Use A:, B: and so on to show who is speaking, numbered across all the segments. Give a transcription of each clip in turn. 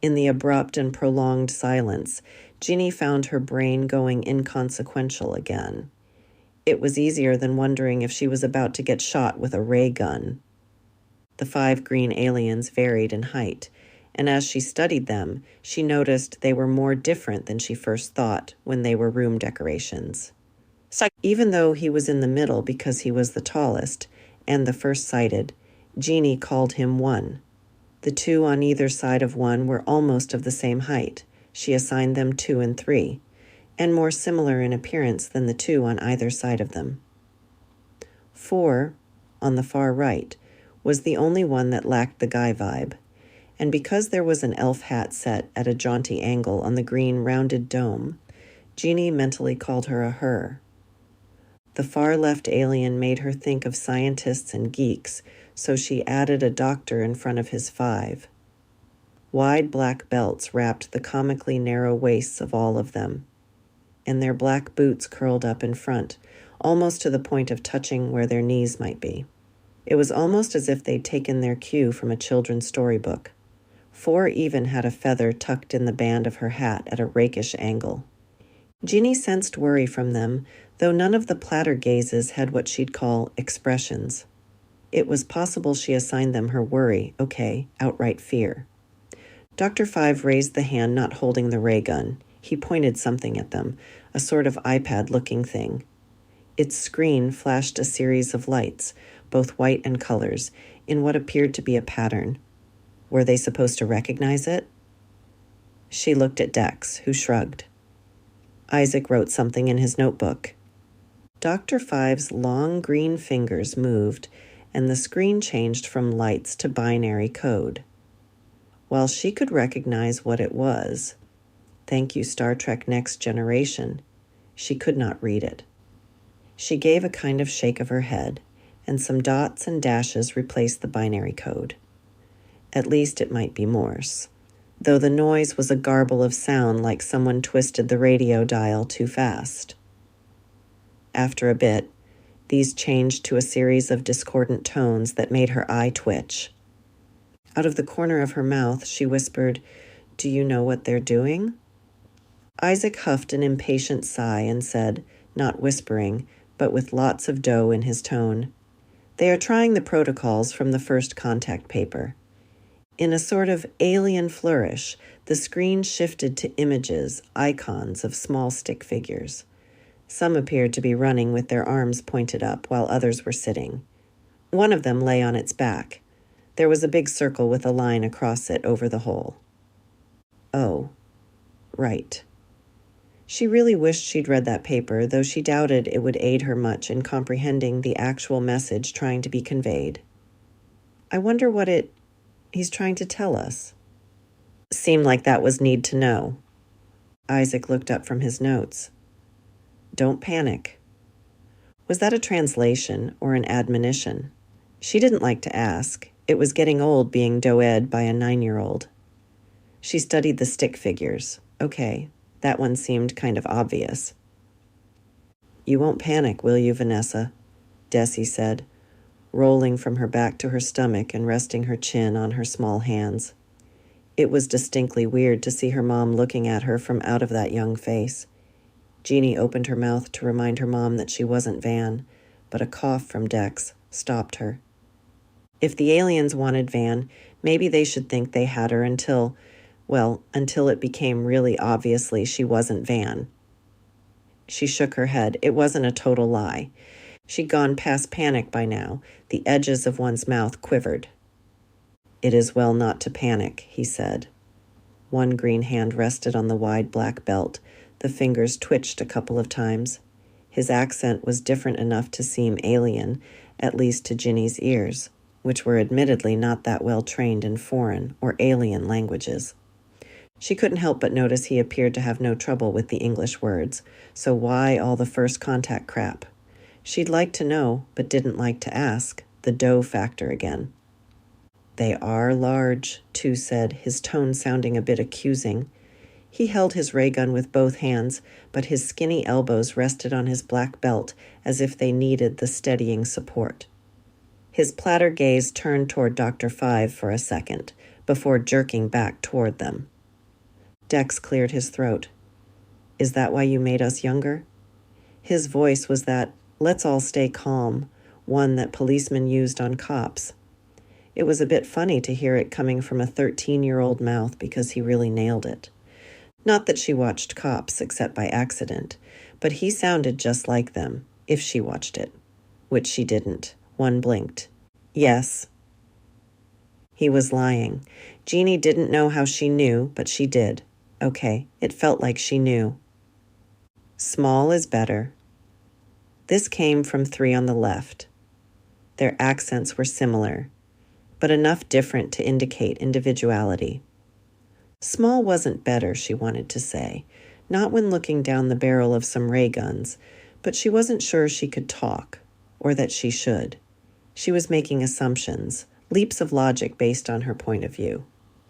A: In the abrupt and prolonged silence, Gini found her brain going inconsequential again. It was easier than wondering if she was about to get shot with a ray gun. The 5 green aliens varied in height, and as she studied them, she noticed they were more different than she first thought when they were room decorations. Even though he was in the middle because he was the tallest and the first sighted, Gini called him 1. The 2 on either side of 1 were almost of the same height. She assigned them 2 and 3, and more similar in appearance than the 2 on either side of them. 4, on the far right, was the only one that lacked the guy vibe, and because there was an elf hat set at a jaunty angle on the green rounded dome, Gini mentally called her a her. The far left alien made her think of scientists and geeks, so she added a doctor in front of his 5. Wide black belts wrapped the comically narrow waists of all of them, and their black boots curled up in front, almost to the point of touching where their knees might be. It was almost as if they'd taken their cue from a children's storybook. 4 even had a feather tucked in the band of her hat at a rakish angle. Gini sensed worry from them, though none of the platter gazes had what she'd call expressions. It was possible she assigned them her worry, outright fear. Dr. 5 raised the hand not holding the ray gun. He pointed something at them, a sort of iPad-looking thing. Its screen flashed a series of lights, both white and colors, in what appeared to be a pattern. Were they supposed to recognize it? She looked at Dex, who shrugged. Isaac wrote something in his notebook. Dr. 5's long green fingers moved, and the screen changed from lights to binary code. While she could recognize what it was, "Thank you, Star Trek Next Generation," she could not read it. She gave a kind of shake of her head, and some dots and dashes replaced the binary code. At least it might be Morse, though the noise was a garble of sound like someone twisted the radio dial too fast. After a bit, these changed to a series of discordant tones that made her eye twitch. Out of the corner of her mouth, she whispered, "Do you know what they're doing?" Isaac huffed an impatient sigh and said, not whispering, but with lots of dough in his tone, "They are trying the protocols from the first contact paper." In a sort of alien flourish, the screen shifted to images, icons of small stick figures. Some appeared to be running with their arms pointed up, while others were sitting. One of them lay on its back. There was a big circle with a line across it over the hole. Oh, right. She really wished she'd read that paper, though she doubted it would aid her much in comprehending the actual message trying to be conveyed. I wonder what he's trying to tell us. Seemed like that was need to know. Isaac looked up from his notes. Don't panic. Was that a translation or an admonition? She didn't like to ask. It was getting old being doed by a 9-year-old. She studied the stick figures. Okay, that one seemed kind of obvious. You won't panic, will you, Vanessa? Desi said, rolling from her back to her stomach and resting her chin on her small hands. It was distinctly weird to see her mom looking at her from out of that young face. Gini opened her mouth to remind her mom that she wasn't Van, but a cough from Dex stopped her. If the aliens wanted Van, maybe they should think they had her until it became really obviously she wasn't Van. She shook her head. It wasn't a total lie. She'd gone past panic by now. The edges of one's mouth quivered. It is well not to panic, he said. One green hand rested on the wide black belt. The fingers twitched a couple of times. His accent was different enough to seem alien, at least to Ginny's ears, which were admittedly not that well trained in foreign or alien languages. She couldn't help but notice he appeared to have no trouble with the English words, so why all the first contact crap? She'd like to know, but didn't like to ask, the dough factor again. They are large, Tu said, his tone sounding a bit accusing. He held his ray gun with both hands, but his skinny elbows rested on his black belt as if they needed the steadying support. His platter gaze turned toward Dr. 5 for a second, before jerking back toward them. Dex cleared his throat. Is that why you made us younger? His voice was that, let's all stay calm, one that policemen used on cops. It was a bit funny to hear it coming from a 13-year-old mouth because he really nailed it. Not that she watched Cops except by accident, but he sounded just like them, if she watched it. Which she didn't. One blinked. Yes. He was lying. Gini didn't know how she knew, but she did. Okay, it felt like she knew. Small is better. This came from three on the left. Their accents were similar, but enough different to indicate individuality. Small wasn't better, she wanted to say, not when looking down the barrel of some ray guns, but she wasn't sure she could talk, or that she should. She was making assumptions, leaps of logic based on her point of view.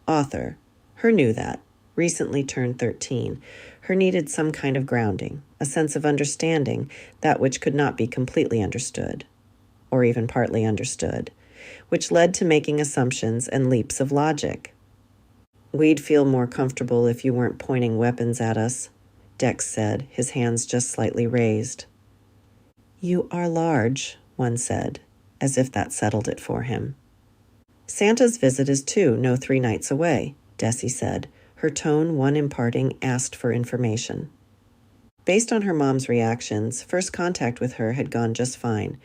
A: Author, her knew that, recently turned 13, her needed some kind of grounding, a sense of understanding, that which could not be completely understood, or even partly understood, which led to making assumptions and leaps of logic. We'd feel more comfortable if you weren't pointing weapons at us, Dex said, his hands just slightly raised. You are large, one said, as if that settled it for him. Santa's visit is 2, no 3 nights away, Desi said, her tone one imparting asked for information. Based on her mom's reactions, first contact with her had gone just fine.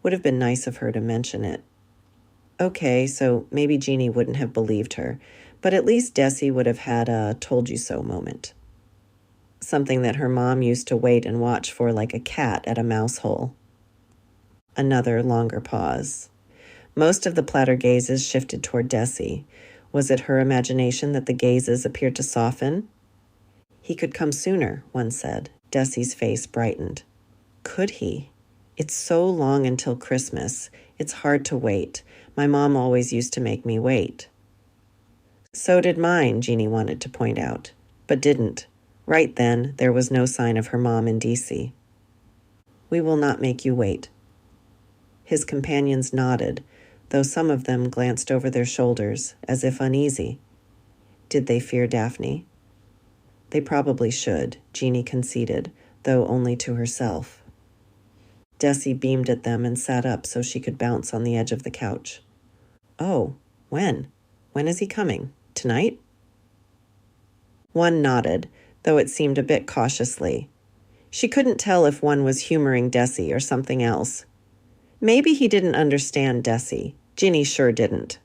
A: Would have been nice of her to mention it. Okay, so maybe Gini wouldn't have believed her, but at least Desi would have had a told-you-so moment. Something that her mom used to wait and watch for like a cat at a mouse hole. Another longer pause. Most of the platter gazes shifted toward Desi. Was it her imagination that the gazes appeared to soften? He could come sooner, one said. Desi's face brightened. Could he? It's so long until Christmas. It's hard to wait. My mom always used to make me wait. So did mine, Gini wanted to point out, but didn't. Right then, there was no sign of her mom in D.C. We will not make you wait. His companions nodded, though some of them glanced over their shoulders, as if uneasy. Did they fear Daphne? They probably should, Gini conceded, though only to herself. Desi beamed at them and sat up so she could bounce on the edge of the couch. Oh, when? When is he coming? Tonight? One nodded, though it seemed a bit cautiously. She couldn't tell if one was humoring Desi or something else. Maybe he didn't understand Desi. Gini sure didn't.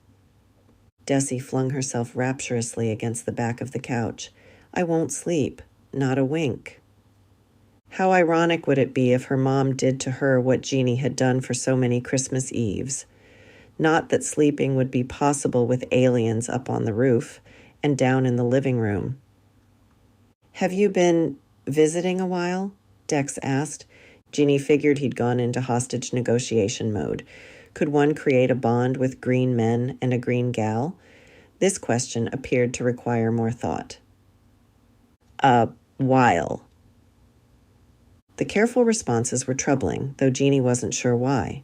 A: Desi flung herself rapturously against the back of the couch. I won't sleep. Not a wink. How ironic would it be if her mom did to her what Gini had done for so many Christmas Eves? Not that sleeping would be possible with aliens up on the roof and down in the living room. Have you been visiting a while? Dex asked. Gini figured he'd gone into hostage negotiation mode. Could one create a bond with green men and a green gal? This question appeared to require more thought. A while. The careful responses were troubling, though Gini wasn't sure why.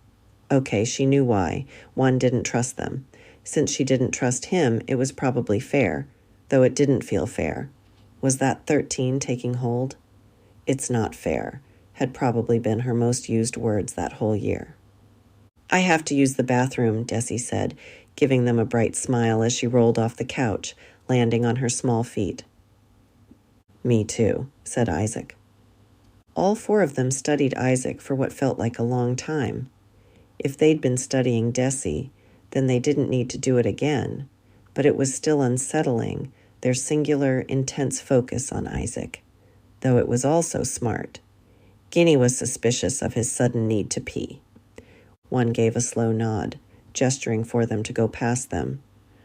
A: Okay, she knew why. One didn't trust them. Since she didn't trust him, it was probably fair, though it didn't feel fair. Was that 13 taking hold? It's not fair, had probably been her most used words that whole year. I have to use the bathroom, Desi said, giving them a bright smile as she rolled off the couch, landing on her small feet. Me too, said Isaac. All 4 of them studied Isaac for what felt like a long time. If they'd been studying Desi, then they didn't need to do it again, but it was still unsettling, their singular, intense focus on Isaac, though it was also smart. Gini was suspicious of his sudden need to pee. One gave a slow nod, gesturing for them to go past them.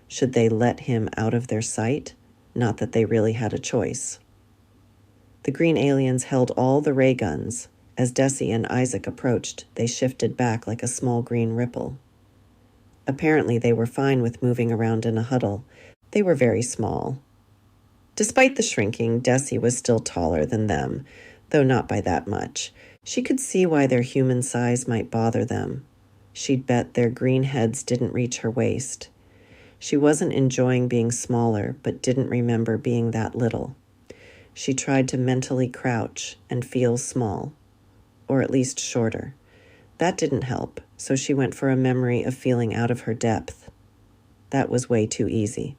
A: Should they let him out of their sight? Not that they really had a choice. The green aliens held all the ray guns. As Desi and Isaac approached, they shifted back like a small green ripple. Apparently they were fine with moving around in a huddle. They were very small. Despite the shrinking, Desi was still taller than them, though not by that much. She could see why their human size might bother them. She'd bet their green heads didn't reach her waist. She wasn't enjoying being smaller, but didn't remember being that little. She tried to mentally crouch and feel small, or at least shorter. That didn't help, so she went for a memory of feeling out of her depth. That was way too easy.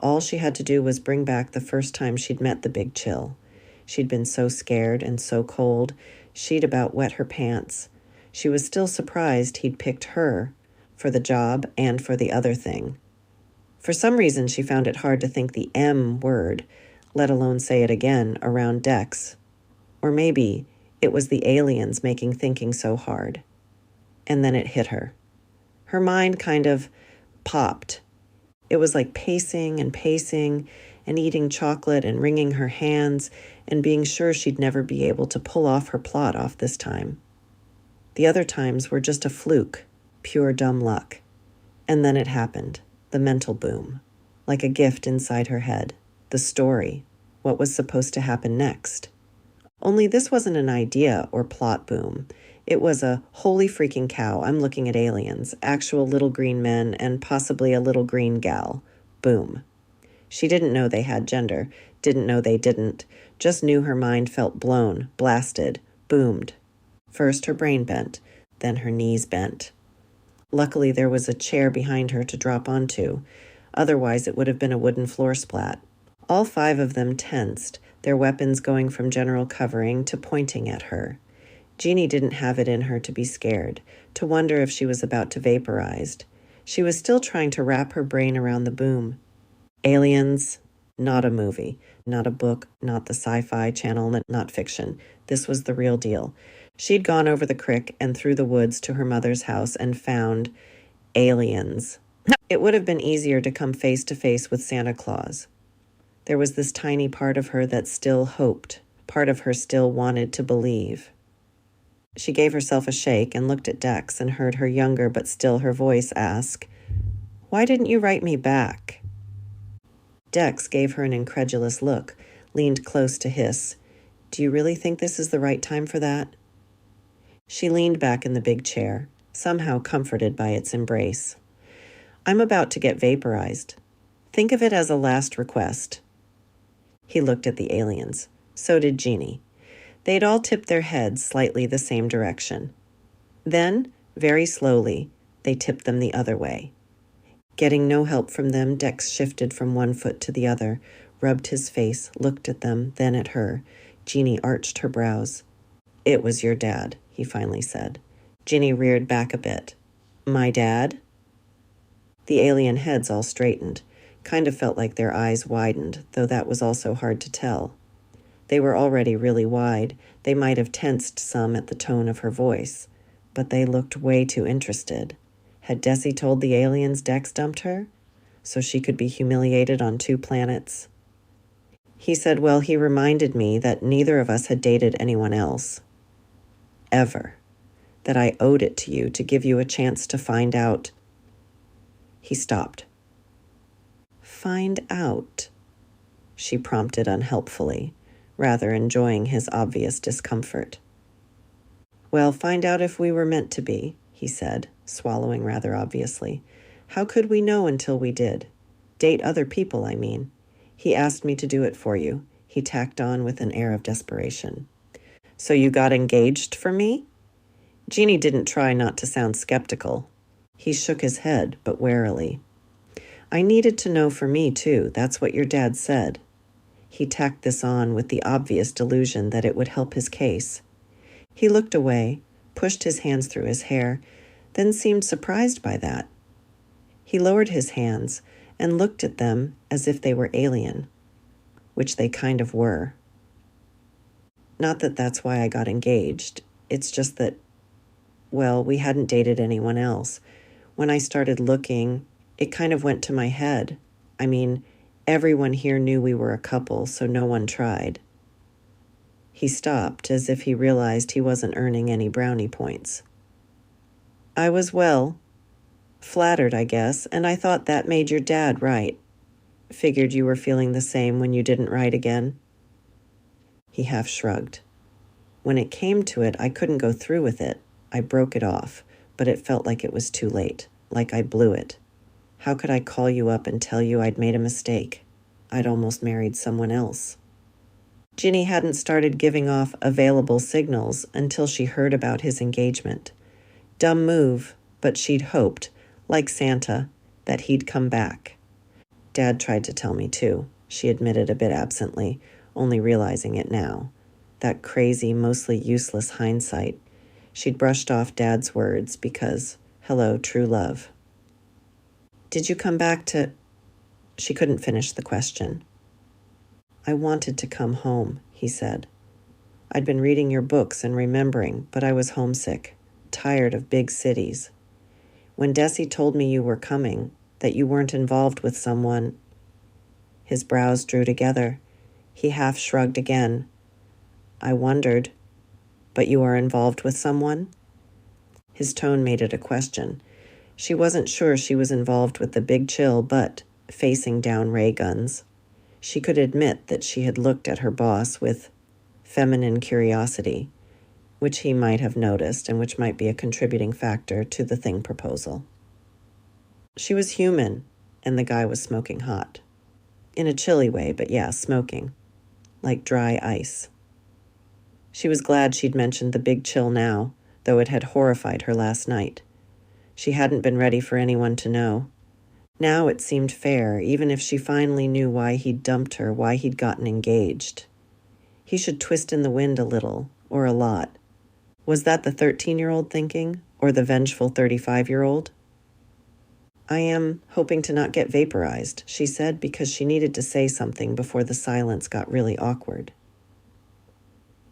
A: All she had to do was bring back the first time she'd met the big chill. She'd been so scared and so cold, she'd about wet her pants. She was still surprised he'd picked her for the job and for the other thing. For some reason, she found it hard to think the M word, let alone say it again, around Dex. Or maybe it was the aliens making thinking so hard. And then it hit her. Her mind kind of popped. It was like pacing and eating chocolate and wringing her hands and being sure she'd never be able to pull off her plot off this time. The other times were just a fluke, pure dumb luck. And then it happened, the mental boom, like a gift inside her head, the story, what was supposed to happen next. Only this wasn't an idea or plot boom. It was a holy freaking cow, I'm looking at aliens, actual little green men, and possibly a little green gal. Boom. She didn't know they had gender, didn't know they didn't, just knew her mind felt blown, blasted, boomed. First her brain bent, then her knees bent. Luckily there was a chair behind her to drop onto, otherwise it would have been a wooden floor splat. All 5 of them tensed, their weapons going from general covering to pointing at her. Gini didn't have it in her to be scared, to wonder if she was about to vaporize. She was still trying to wrap her brain around the boom. Aliens, not a movie, not a book, not the sci-fi channel, not fiction. This was the real deal. She'd gone over the crick and through the woods to her mother's house and found aliens. It would have been easier to come face to face with Santa Claus. There was this tiny part of her that still hoped, part of her still wanted to believe. She gave herself a shake and looked at Dex and heard her younger but still her voice ask, "Why didn't you write me back?" Dex gave her an incredulous look, leaned close to hiss, "Do you really think this is the right time for that?" She leaned back in the big chair, somehow comforted by its embrace. "I'm about to get vaporized. Think of it as a last request." He looked at the aliens. So did Gini. They'd all tipped their heads slightly the same direction. Then, very slowly, they tipped them the other way. Getting no help from them, Dex shifted from one foot to the other, rubbed his face, looked at them, then at her. Gini arched her brows. "It was your dad," he finally said. Gini reared back a bit. "My dad?" The alien heads all straightened. Kind of felt like their eyes widened, though that was also hard to tell. They were already really wide. They might have tensed some at the tone of her voice, but they looked way too interested. Had Desi told the aliens Dex dumped her? So she could be humiliated on 2 planets? He said, well, he reminded me that neither of us had dated anyone else. Ever. That I owed it to you to give you a chance to find out. He stopped. "Find out?" she prompted unhelpfully, rather enjoying his obvious discomfort. "Well, find out if we were meant to be," he said, swallowing rather obviously. "How could we know until we did? Date other people, I mean. He asked me to do it for you," he tacked on with an air of desperation. "So you got engaged for me?" Gini didn't try not to sound skeptical. He shook his head, but warily. "I needed to know for me, too. That's what your dad said." He tacked this on with the obvious delusion that it would help his case. He looked away, pushed his hands through his hair, then seemed surprised by that. He lowered his hands and looked at them as if they were alien, which they kind of were. "Not that that's why I got engaged. It's just that, well, we hadn't dated anyone else. When I started looking, it kind of went to my head. I mean, everyone here knew we were a couple, so no one tried." He stopped, as if he realized he wasn't earning any brownie points. "I was, well, flattered, I guess, and I thought that made your dad right. Figured you were feeling the same when you didn't write again." He half shrugged. "When it came to it, I couldn't go through with it. I broke it off, but it felt like it was too late, like I blew it." How could I call you up and tell you I'd made a mistake? I'd almost married someone else. Ginny hadn't started giving off available signals until she heard about his engagement. Dumb move, but she'd hoped, like Santa, that he'd come back. Dad tried to tell me too, she admitted a bit absently, only realizing it now. That crazy, mostly useless hindsight. She'd brushed off Dad's words because, hello, true love. Did you come back to... She couldn't finish the question. I wanted to come home, he said. I'd been reading your books and remembering, but I was homesick, tired of big cities. When Desi told me you were coming, that you weren't involved with someone... His brows drew together. He half shrugged again. I wondered, but you are involved with someone? His tone made it a question. She wasn't sure she was involved with the Big Chill, but, facing down ray guns, she could admit that she had looked at her boss with feminine curiosity, which he might have noticed and which might be a contributing factor to the thing proposal. She was human, and the guy was smoking hot. In a chilly way, but yeah, smoking. Like dry ice. She was glad she'd mentioned the Big Chill now, though it had horrified her last night. She hadn't been ready for anyone to know. Now it seemed fair, even if she finally knew why he'd dumped her, why he'd gotten engaged. He should twist in the wind a little, or a lot. Was that the 13-year-old thinking, or the vengeful 35-year-old? I am hoping to not get vaporized, she said, because she needed to say something before the silence got really awkward.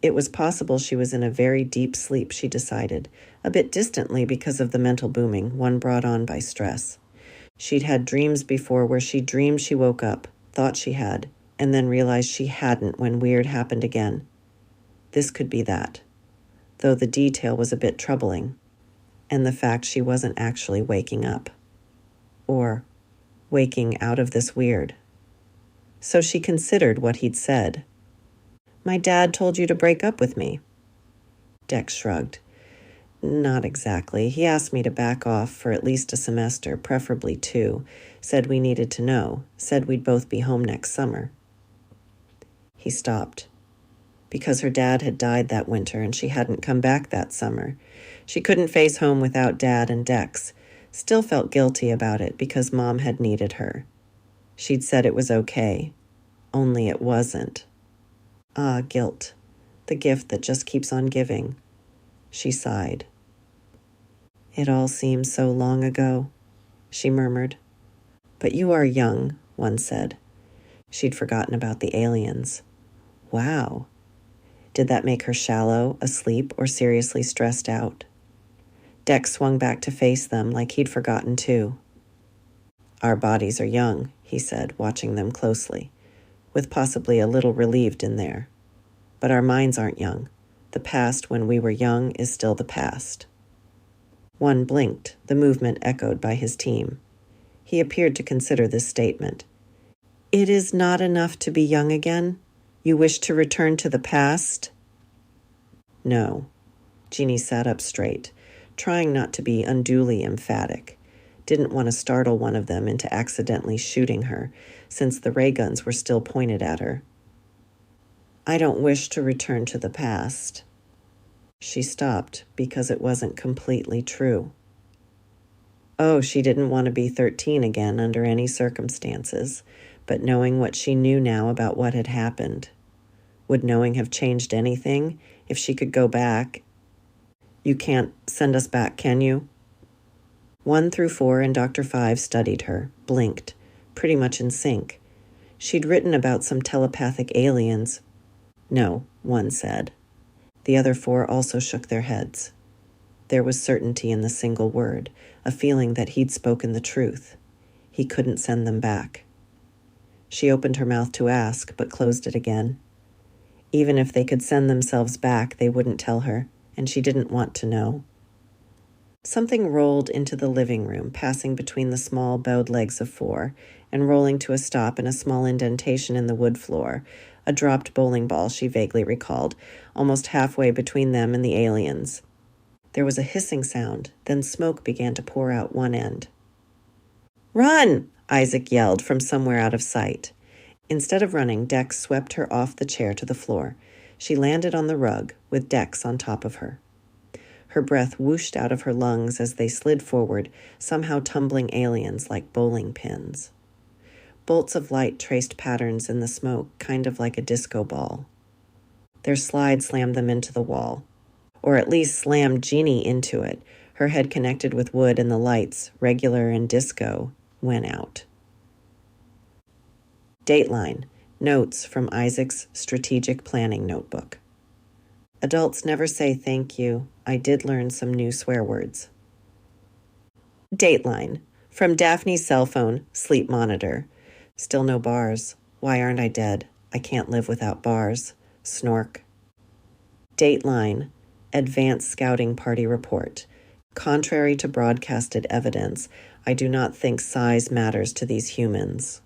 A: It was possible she was in a very deep sleep, she decided, a bit distantly because of the mental booming, one brought on by stress. She'd had dreams before where she dreamed she woke up, thought she had, and then realized she hadn't when weird happened again. This could be that, though the detail was a bit troubling, and the fact she wasn't actually waking up. Or waking out of this weird. So she considered what he'd said. My dad told you to break up with me. Dex shrugged. Not exactly. He asked me to back off for at least a semester, preferably 2. Said we needed to know. Said we'd both be home next summer. He stopped. Because her dad had died that winter and she hadn't come back that summer. She couldn't face home without Dad and Dex. Still felt guilty about it because Mom had needed her. She'd said it was okay. Only it wasn't. Ah, guilt. The gift that just keeps on giving. She sighed. It all seems so long ago, she murmured. But you are young, one said. She'd forgotten about the aliens. Wow. Did that make her shallow, asleep, or seriously stressed out? Dex swung back to face them like he'd forgotten too. Our bodies are young, he said, watching them closely, with possibly a little relieved in there. But our minds aren't young. The past when we were young is still the past. One blinked, the movement echoed by his team. He appeared to consider this statement. It is not enough to be young again? You wish to return to the past? No. Gini sat up straight, trying not to be unduly emphatic. Didn't want to startle one of them into accidentally shooting her, since the ray guns were still pointed at her. I don't wish to return to the past. She stopped because it wasn't completely true. Oh, she didn't want to be 13 again under any circumstances, but knowing what she knew now about what had happened. Would knowing have changed anything if she could go back? You can't send us back, can you? 1 through 4 and Dr. 5 studied her, blinked, pretty much in sync. She'd written about some telepathic aliens. No, one said. The other 4 also shook their heads. There was certainty in the single word, a feeling that he'd spoken the truth. He couldn't send them back. She opened her mouth to ask, but closed it again. Even if they could send themselves back, they wouldn't tell her, and she didn't want to know. Something rolled into the living room, passing between the small bowed legs of 4, and rolling to a stop in a small indentation in the wood floor, a dropped bowling ball she vaguely recalled, almost halfway between them and the aliens. There was a hissing sound, then smoke began to pour out one end. Run! Isaac yelled from somewhere out of sight. Instead of running, Dex swept her off the chair to the floor. She landed on the rug, with Dex on top of her. Her breath whooshed out of her lungs as they slid forward, somehow tumbling aliens like bowling pins. Bolts of light traced patterns in the smoke, kind of like a disco ball. Their slide slammed them into the wall. Or at least slammed Gini into it. Her head connected with wood and the lights, regular and disco, went out. Dateline. Notes from Isaac's strategic planning notebook. Adults never say thank you. I did learn some new swear words. Dateline. From Daphne's cell phone, sleep monitor. Still no bars. Why aren't I dead? I can't live without bars. Snork. Dateline. Advanced Scouting Party Report. Contrary to broadcasted evidence, I do not think size matters to these humans.